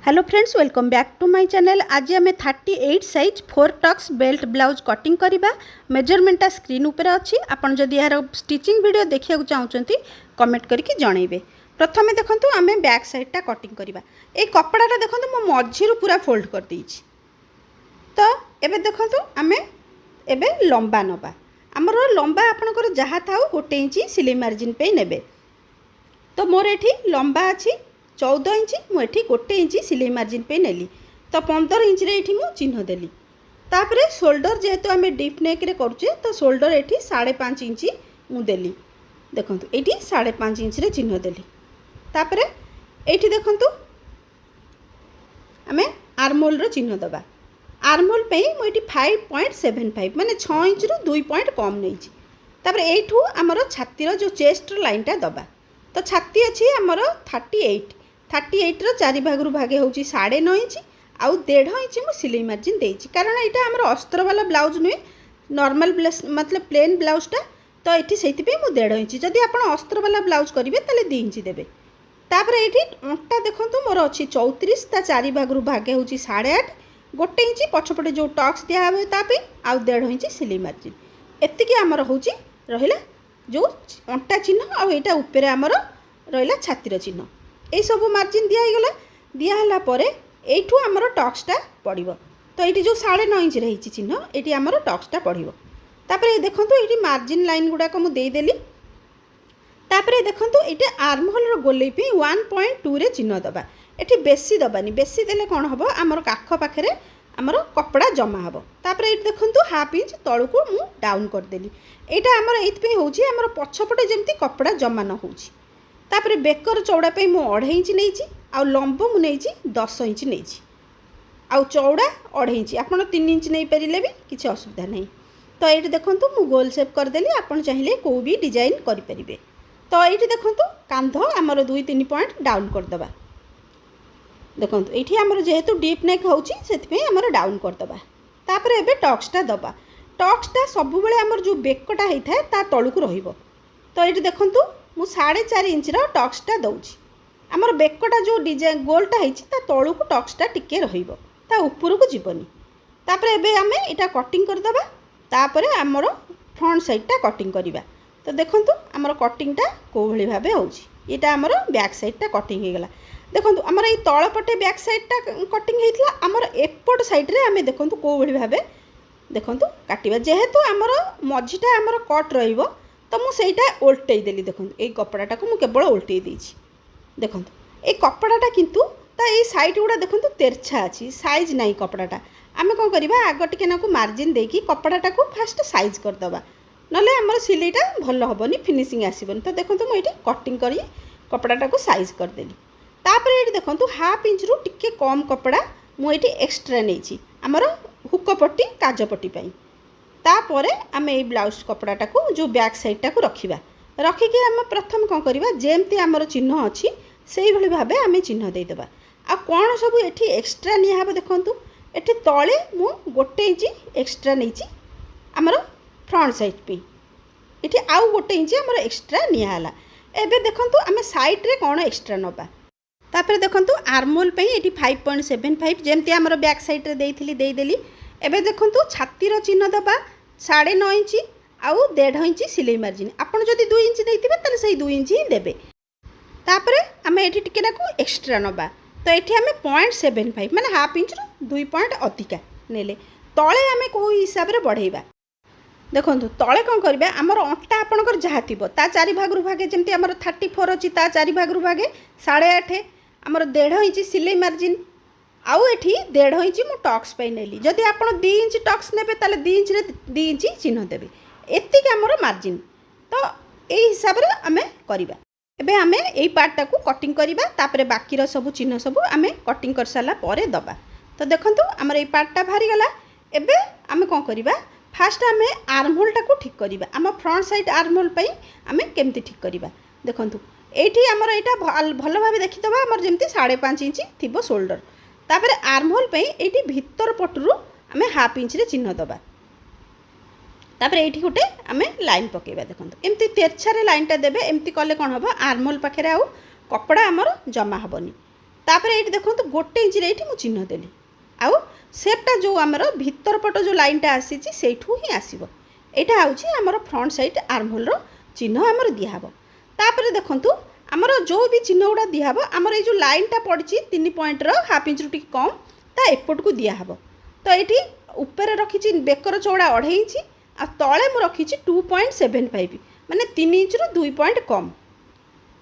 Hello friends, welcome back to my channel. आज आम 38 size 4 tucks belt blouse cutting करवा। मेजरमेंटा स्क्रीन ऊपर अच्छी। आपन जदि यार स्टिचिंग वीडियो देखिया चाहते कमेंट करके जनइबे। प्रथमे देखंतु आम बैक साइडटा कटिंग करवा। ए कपड़ाटा देखंतु मो मझिरु पूरा फोल्ड कर देइछि। तो एबे देखंतु आमे एबे लंबा नबा। हमर लंबा आपनकर जहा थाउ 1 इंच सिलाई मार्जिन पे नेबे। तो मोर एठी लंबा अछि 14 इंच, मुझे 1 इंच सिलाई मार्जिन पे नेली। तो 15 इंच रे एठी मु चिन्ह देली। तापरे शोल्डर जेहेतु आम डीप नेक रे करूचे तो शोल्डर एठी 5.5 इंच मु देली। देखंतु एठी 5.5 इंच रे चिन्ह देली। तापरे एठी देखंतु आमे आर्महोल रो चिन्ह दबा। आर्महोल पे मु एठी 5.75 माने 6 इंच रो 2 पॉइंट कम नेइछि। तापरे एठू हमर छाती रो जो चेस्ट रो लाइनटा दबा। तो छाती अच्छी आमर 38 रो 4 भाग भागे हूँ 9.5 इंच आउ 1.5 इंच मु सिलाई मार्जिन देइछि। कारण यहाँ आमर अस्त्र वाला ब्लाउज नुहे, नॉर्मल मतलब प्लेन ब्लाउजटा। तो ये से 1.5 इंच। जदि आप अस्त्र वाला ब्लाउज करेंगे तो 2 इंच देवे। तापर ये अंटा देखूँ मोर अच्छी 34 ता 4 भाग भागे हूँ 8.5 1 इंच पछपटे जो टक्स दिया हुए तापे आउ 1.5 इंच सिलाई मार्जिन। एतिकी आमर हूँ रहिला जो अंटा चिन्ह आउ यहाँ ऊपर आमर रहा छातीर चिन्ह। ये सब मार्जिन दिगला। दिहला यू आमर टक्सटा पड़ो। तो ये जो 9.5 इंच रही चिन्ह ये आमर टक्सटा पड़ो। तापर देखूँ ये मार्जिन लाइन गुड़ाक मुदेली। तापर देखूँ ये आर्महोल गोले 1.2 रे चिन्ह दबा। ये बेसी दबानी, बेसी देले कौन हम आमर काख पाखे आमर कपड़ा जमा हम। तापर ये देखूँ 1/2 इंच तलू को मु डाउन करदेली। यहाँ आमर ये हूँ आमर पछपटे जमी कपड़ा जमा न हो। तापर बेकर चौड़ा पे मु 2.5 इंच नहीं आउ लंब मु नहीं 10 इंच नहीं आउ चौड़ा 2.5 इंच। आप 3 इंच नहीं पारे भी किसी असुविधा नहीं। तो ये देखूँ मु गोल शेप करदेली। आप चाहिए कौ भी डिजाइन करें। तो ये देखूँ कांध आमर 2-3 पॉइंट डाउन करदे। देखो ये आमर जेहेतु डीप नेक होमर डाउन करदे। तापर एबे टक्सटा दबा। टक्सटा सब बेले आमर जो बेकटा होता है ता तलू रहिबो। तो ये देखूँ मु 4.5 इंच टक्सटा दौची। आमर बेकटा जो डिजाइन गोलटा होता तलू को टक्सटा टिके रहिबो, ता ऊपर को जीवनी। तापर एबे आमे इटा कटिंग करदबा। तापर आमर फ्रंट साइडटा कटिंग करवा। तो देखूँ आमर कटिंगटा को भली भाबे होउची। एटा आमर बैक साइडटा कटिंग होगला। देखो आमर ये तलपटे बैक साइडटा कटिंग होता आमर एपट साइड्रे आम देखूँ कौ भली भाबे देखूँ काटिबा। जेहेतु आमर मझीटा आमर कट रहिबो तो मुझे ओल्टे देली। देखो ये कपड़ाटा को केवल ओल्टे देइछि। देखो ये कपड़ाटा किंतु ता ये साइड गुड़ा देखो तेरछा अच्छी, साइज नहीं कपड़ाटा। आम कौन करवा आग टिके नाकु मार्जिन देकी कपड़ाटा को फास्ट साइज करदबा, नले आमर सिलाईटा भल हेनी, फिनिशिंग आसबनी। तो देखो मुझे कटिंग करी कपड़ाटा को साइज करदेली। तापर ये देखो 1/2 इंच रु टिके कम कपड़ा मुझे एक्सट्रा नहीं आमर हुक पट्टी काजपट्टी पाई। तापर आम ये ब्लाउज कपड़ाटा को जो बैक साइडटा को रखा। रखिकी आम प्रथम कौन करवा जेमती आमर चिन्ह अच्छी से भाई भाव आम चिन्ह देदेबा। आ कौन सब ये एक्सट्रा निहब देखूँ ये तले मु 1 इंच एक्सट्रा नहीं आमर फ्रंट साइड पे। ये आउ 1 इंच आमर एक्सट्रा निहला। एबे देखूँ आम साइड्रे कौन एक्सट्रा नबा। तापर देखूँ आर्महोल पे ये 5.75 जमती आमर बैक साइड्रे देदेली। एबे देखूँ छातीर चिन्ह दबा 9.5 इंच आउ 1.5 इंच सिलाई मार्जिन। आपड़ जदि 2 इंच देते से 2 इंच ही देवे। तापर आम ये टिके एक्सट्रा नबा। तो ये आम 0.75 माने 1/2 इंच 2 पॉइंट अधिका नेले तले आम कौ हिसाब से बढ़ेबा। देखो तले कौन करवा आमर अंटा आपणकर जहाँ थी 4 भाग भागे जमी आम 34 अच्छी 4 भाग भागे 8.5 आमर 1.5 इंच सिलाई मार्जिन आउ एठी 1.5 इंच मु टक्स पे नेली। जदि आप 2 इंच टक्स नेबे ताले 2 इंच रे 2 इंच चिन्ह देबे। एतिक आमर मार्जिन। तो यही हिसाब रे आमे करिबा। एबे आमे एई पार्टटा को कटिंग करिबा। तापरे बाकी रो सब चिन्ह सब आमे कटिंग कर साला परे दबा। तो देखंतु आमर एई पार्टटा भारी गला। एबे आमे कोन करिबा फास्ट आमे आर्महोलटा को ठीक करिबा। आम फ्रंट साइड आर्महोल पई आमे केमती ठीक करिबा। देखंतु एठी आमर एटा भल भाबे देखिदबा आमर जेमती 5.5 इंच थिबो शोल्डर। तापर आर्महोल पे ये भीतर पटरू आम 1/2 इंच रे चिन्ह दबा। तापर ये गोटे आम लाइन पकेबा। देखो एमती तेरछारे लाइनटा देबे। एमती कले कौन हम आर्महोल पाखे आउ कपड़ा आमर जमा हेनी। तापर ये देखो तो 1 इंच ये चिन्ह देली आउ सेपटा जो आमर भीतर पट जो लाइनटा आसी सेठू ही आसो यहाँ हूँ आमर फ्रंट साइड आर्महोल चिन्ह आमर दिहब। तापर देखूँ आमर जो भी चिन्ह गुड़ा दिहब आमर ये लाइनटा पड़ी 3 पॉइंट हाफ इंच टी कम ता एपट को दिहब। तो ये ऊपर रखी बेकर चौड़ा 2.5 इंच आ तले मु रखी 2.75 माने 3 इंच 2 पॉइंट कम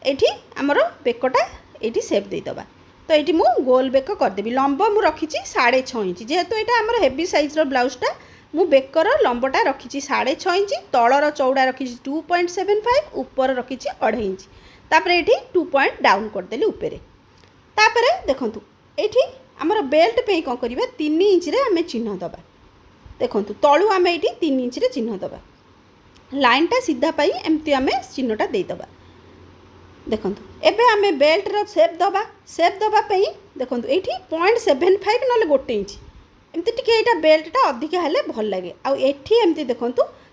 ये आमर बेकटा ये सेप देदेबा। तो ये मु गोल बेक करदेवी लंब मु रखी 6.5 इंच जेहेतु यहाँ आमर हेवी साइज्र ब्लाउजटा मु बेकर लंबटा रखी 6.5 इंच तलर चौड़ा रखी 2.75 ऊपर रखी 2.5 इंच तापर ये 2 पॉइंट डाउन करदेली ऊपर। तापर देखूँ ये आमर बेल्ट पे कौन करवा 3 इंच आम चिन्ह दबा देखूँ तलू आम ये 3 इंच चिन्ह दबा लाइनटा सीधा पाई एमती आम चिन्हटा देदेबा। देखूँ एबे आम बेल्टर सेप दबा देखूँ ये 0.75 ना 1 इंच एमती टिके यहाँ बेल्टा अधिका हेल्ले भल लगे आठी एमती देखूँ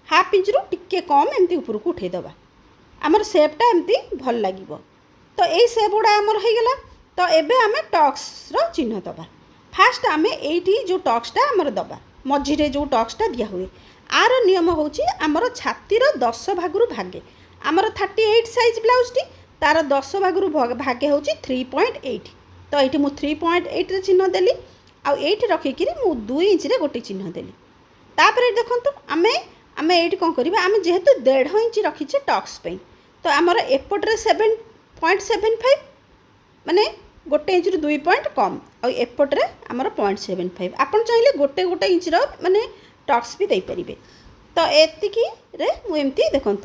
हाफ इंच रु टिके कम एमती ऊपर को उठेदबा आमर सेपटा एमती भल लगे। तो यही सेप गुड़ा आमर हो गला। तो एबे आम टक्सर चिन्ह दबा फास्ट आम ये जो टक्सटा आमर दबा मझिरे जो टक्सटा दिया हुए आर नियम हूँ आमर छातीर 10 भागु भागे आमर 38 साइज ब्लाउजटी तार 10 भागु भागे हूँ 3.8। तो ये मुझे 3.8 चिन्ह देली आठ रखिकी मु 2 इंच रे गोटे चिन्ह देली। तापर देखूँ आमे आमे ये कौन करवा आम जेहेतु 1.5 इंच रखीचे टक्स पे तो आमर एपट्रे 7.75 माने 1 इंच 2 पॉइंट कम एपट्रे आमर 0.75 आपन चाहिए गोटे गोटे इंच माने टक्स भी दे पारे। तो एतिकी रे मु एमती देखूँ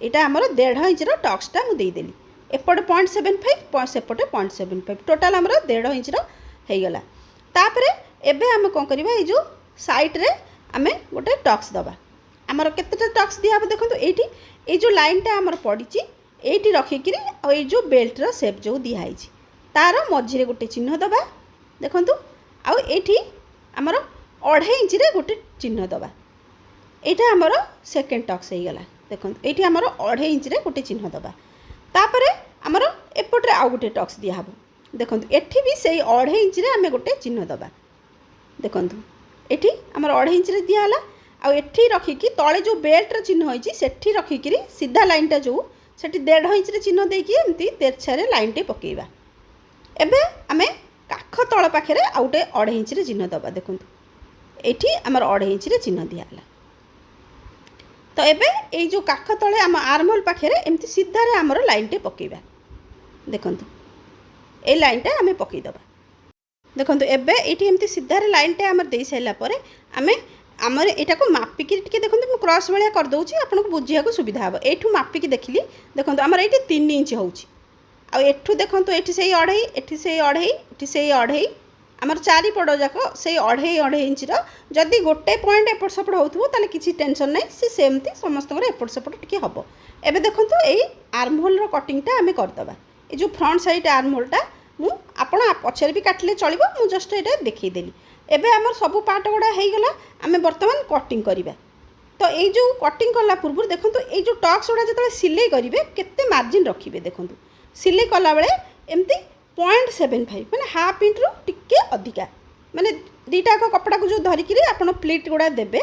यहाँ आमर 1.5 इंच टक्सटा मुझे देली एपटे 0.75 सेपटे 0.75 टोटाल आमर 1.5 इंच होगला। तापरे एबे आम कौन करवा ये जो साइड रे आमे गोटे टक्स दबा आमर केतेटा टक्स दिया देखो ये जो लाइनटा आमर पड़ी ये रखिकी ये जो बेल्टर सेप जो दिखाई तार मझिरे गोटे चिन्ह दबा देखो ये आमर 2.5 इंच रे गोटे चिन्ह दबा यहाँ आमर सेकेंड टक्स होगला। देखो ये आमर 2.5 इंच रे गोटे चिन्ह दबा तापरे आमर एपट्रे आउ गोटे टक्स दिहब देखो एठी भी से 2.5 इंच रे आमे गोटे चिन्ह दबा देखो ये आमर 2.5 इंच रे दिहला आठी रखिकी तले जो बेल्टर चिन्ह होती सेठी रखिकी सीधा लाइनटा जो सेठी 1.5 इंच रे चिन्ह देकी एमती तेरछारे लाइनटे पकेइबा। एबे आमे काख तल पाखे आउ गोटे 2.5 इंच रे चिन्ह दबा देखो ये आमर 2.5 इंच रे चिन्ह दिहला। तो एबे ये जो काख तले आम आर्महोल पाखे एमती सीधारे आमर लाइनटे पकेइबा देखो ये लाइनटा आम पकईदबा। देखो एबे ये एमती सीधारे लाइनटे आम दे सारापर आम आमर यहाँ को मापिकी टी देखो मुझे क्रॉस भाया करदे आपको बुझा सुविधा हम यू मापिकी देखिली देखो आमर ये 3 इंच होठू देखो ये से 2.5 ये से 2.5 ये से 2.5 आमर 4 पड़ जाक से 2.5 इंच जदि गोटे पॉइंट एपट सेपट हो किसी टेंशन ना सी सेमती समस्त एपट सेपट टी हम एबे देखो ये आर्महोल कटिंगटा आम करदे ये जो फ्रंट साइड आर्महोलटा मु आपण पछरे भी काटले चलिबो मु जस्ट एटा देखैदेली। एबे हमर सब पार्ट गुड़ा हो गला आम बर्तमान कटिंग करवा। तो ये जो कटिंग कला पूर्व देखो ये जो टक्स गुड़ा जो सिलाई करेंगे केते मार्जिन रखिए देखो सिलाई कला बेले एमती 0.75 माने हाफ इंच रु टिके अधिका माने दीटा कपड़ा को जो धरिकी आपन प्लीट गुड़ा देबे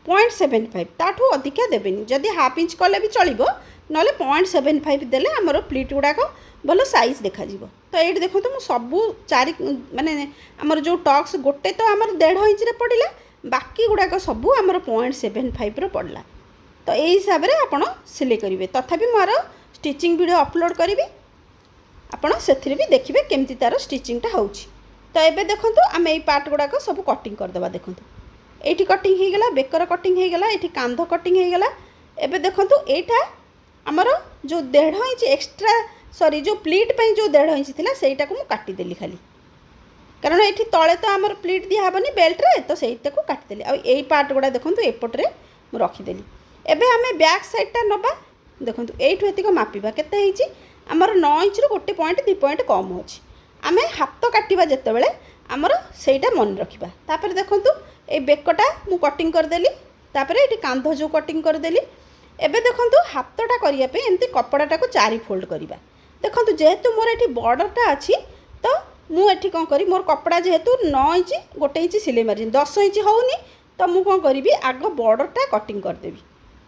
0.75 ताठू अधिका देबेनी जदि हाफ इंच कले भी चलिबो नले 0.75 देले हमर प्लीट गुड़ाक भल साइज देखा जीवो। तो ये देखो तो सबू 4 माने आमर जो टक्स गोटे तो आमर 1.5 इंच रे पड़िला बाकी गुड़ाक सबू आमर 0.75 रो पड़ला। तो यही हिसाब से आपड़ सिलाई करेंगे तथापि मोर स्टिचिंग वीडियो अपलोड करी आपड़ से भी देखिए केमती तार स्टिचिंगटा होउछि। तो ये देखो आम ये पार्ट गुड़ाक सब कटिंग करदे देखो ये कटिंग हो गला बेकर कटिंग हो गला ये कांध कटिंग हो गला। एबे देखो यहाँ आमर जो 1.5 इंच एक्सट्रा सॉरी जो प्लीट पे जो 1.5 इंच थी सहीटा को काटिदेली खाली कारण ये तले तो आमर प्लीट दिहबनी बेल्ट्रे तो सहीटा को काटिदेली आ यही पार्ट गुड़ा देखो एपट्रे मुझे रखीदेली। एबे आम बैक साइडटा नबा देखो यू एतिक मापिबा केते आमर 9 इंच रु 1 पॉइंट 2 पॉइंट कम अच्छी आम हाथ काटिबा जेते बेले आमर सहीटा मन रखिबा। तापर देखो ये बेकटा मु कटिंग करदेली तापर ये कांध जो कटिंग करदेली। एबे देखो हाथटा करने एमती कपड़ाटा को 4 फोल्ड करवा। देखो जेहेतु मोर ये बॉर्डरटा अच्छी तो मुझे कौन करी मोर कपड़ा जेहेतु 9 इंच 1 इंच सिलाई मार्जिन 10 इंच होनी तो मुझे कौन करी आग बॉर्डरटा कटिंग करदेवी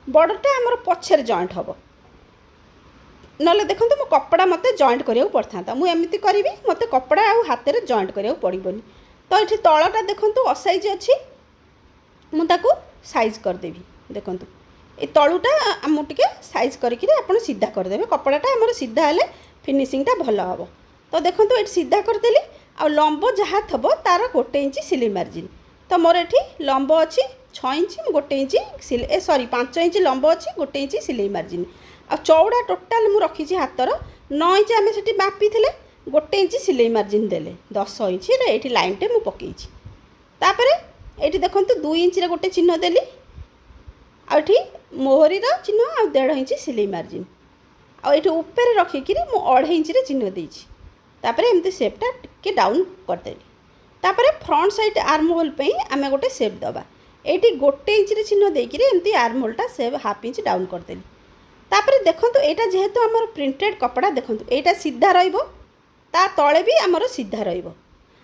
बॉर्डरटा आमर पछे जॉइंट हम ना देखो मो कपड़ा मत जॉइंट करा पड़ता था मुझे करी मत कपड़ा हाथ में जॉइंट करा पड़ोनी तो ये तलटा देखूँ असाइज अच्छी मुझे साइज करदेवी देखूँ ये तलुटा मुझे साइज करके आप सीधा करदे कपड़ाटा आमर सीधा हेल्ले फिनिशिंगटा भल हम तो देखो ये सीधा करदेली आ लंब जहाँ थब तार 1 इंच सिलाई मार्जिन तो मोर ये लंब अच्छी 6 इंच 1 इंच सिलाई सॉरी 5 इंच लंब अच्छी 1 इंच सिलाई मार्जिन आ चौड़ा टोटाल मु रखी हाथर 9 इंच आम से मापी 1 इंच सिलाई मार्जिन देले 10 इंच ये लाइनटे मुझे पकईपर ये देखो 2 इंच गोटे चिन्ह देली आठी मोहरी चिन्ह आ 1.5 इंच सिलाई मार्जिन आठ ऊपर रखिकी मु 2.5 इंच चिन्ह देती तापर एमती सेपटा टिके डाउन करदेली तापर फ्रंट साइड आर्म होल पे आम गोटे सेप दबा ये 1 इंच चिन्ह देकर एमती आर्म होलटा सेप 1/2 इंच डाउन करदेली तापर देखो यहाँ जेहेतु आमर प्रिंटेड कपड़ा देखो यहाँ सीधा ता तले भी आमर सीधा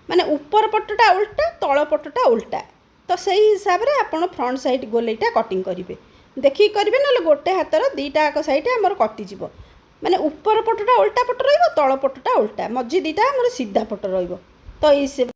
माने ऊपर पटटा उल्टा तल पटटा उल्टा तो सही हिसाब से आप फ्रंट साइड गोलेटा कटिंग करेंगे देखिए करेंगे ना गोटे हाथर दीटा साइड आमर कटिज माने ऊपर पटटा उल्टा पट तल पटटा उल्टा मझी दीटा आमर सीधा पट तो ये